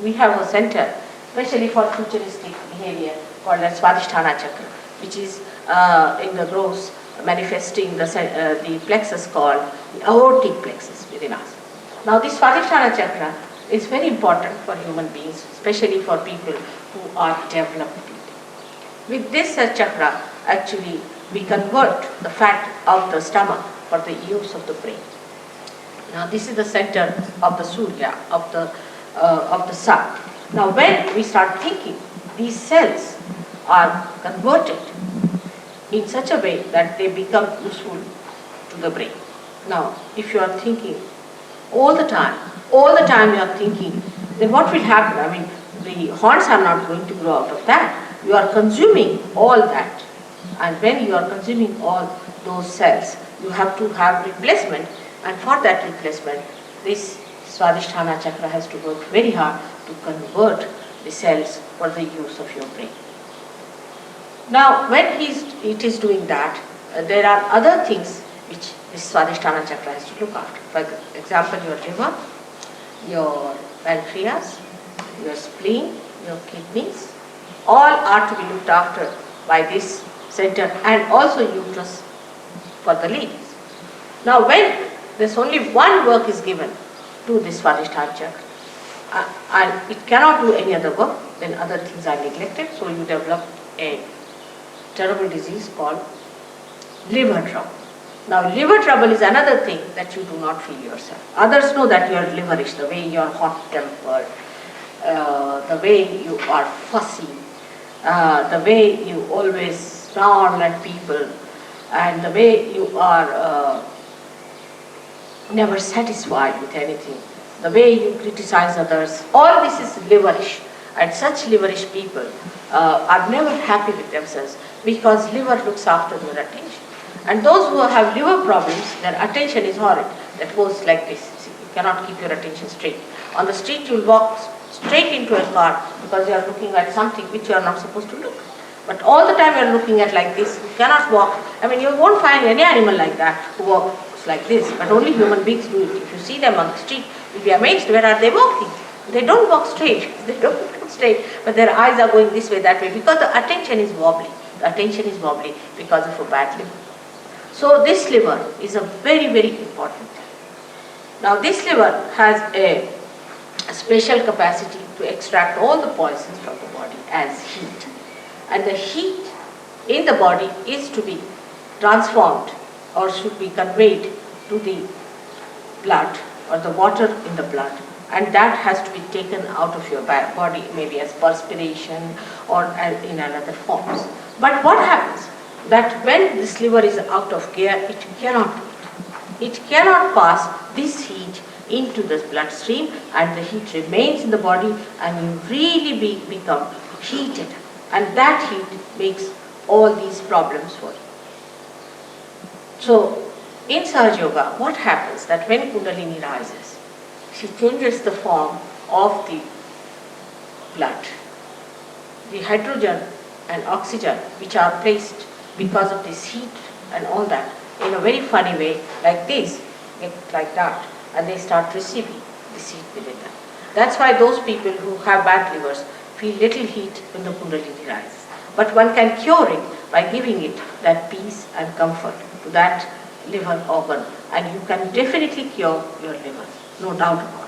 we have a center, especially for futuristic behavior, called as Swadhisthana Chakra, which is in the gross manifesting the plexus called the aortic plexus within us. Now this Swadhisthana Chakra is very important for human beings, especially for people who are developed. With this chakra, actually, we convert the fat of the stomach for the use of the brain. Now this is the center of the Surya, of the sun. Now when we start thinking, these cells are converted in such a way that they become useful to the brain. Now if you are thinking all the time you are thinking, then what will happen? I mean, the horns are not going to grow out of that. You are consuming all that. And when you are consuming all those cells, you have to have replacement. And for that replacement, this Swadhisthana Chakra has to work very hard to convert the cells for the use of your brain. Now, when it is doing that, there are other things which this Swadhisthana Chakra has to look after. For example, your liver, your pancreas, your spleen, your kidneys, all are to be looked after by this center, and also uterus for the ladies. Now when there's only one work is given to this Swadhisthana Chakra, and it cannot do any other work, then other things are neglected, so you develop a terrible disease called liver trouble. Now liver trouble is another thing that you do not feel yourself. Others know that you are liverish, the way you are hot-tempered, the way you are fussy, the way you always snarl at people, and the way you are never satisfied with anything, the way you criticize others. All this is liverish, and such liverish people are never happy with themselves, because liver looks after their attention. And those who have liver problems, their attention is horrid. That goes like this. See, you cannot keep your attention straight. On the street you will walk straight into a car because you are looking at something which you are not supposed to look. But all the time you are looking at like this, you cannot walk. I mean, you won't find any animal like that who walks like this, but only human beings do it. If you see them on the street, you'll be amazed, where are they walking? They don't walk straight. They don't walk straight, but their eyes are going this way, that way, because the attention is wobbly. The attention is wobbly because of a bad liver. So this liver is a very, very important thing. Now this liver has a special capacity to extract all the poisons from the body as heat. And the heat in the body is to be transformed or should be conveyed to the blood or the water in the blood, and that has to be taken out of your body, maybe as perspiration or in another forms. But what happens? That when this liver is out of gear, it cannot do it. It cannot pass this heat into the bloodstream, and the heat remains in the body, and you really become heated, and that heat makes all these problems for you. So in Sahaja Yoga, what happens that when Kundalini rises, she changes the form of the blood. The hydrogen and oxygen which are placed because of this heat and all that, in a very funny way, like this, like that, and they start receiving this heat within them. That's why those people who have bad livers feel little heat when the Kundalini rises. But one can cure it by giving it that peace and comfort to that liver organ, and you can definitely cure your liver, no doubt about it.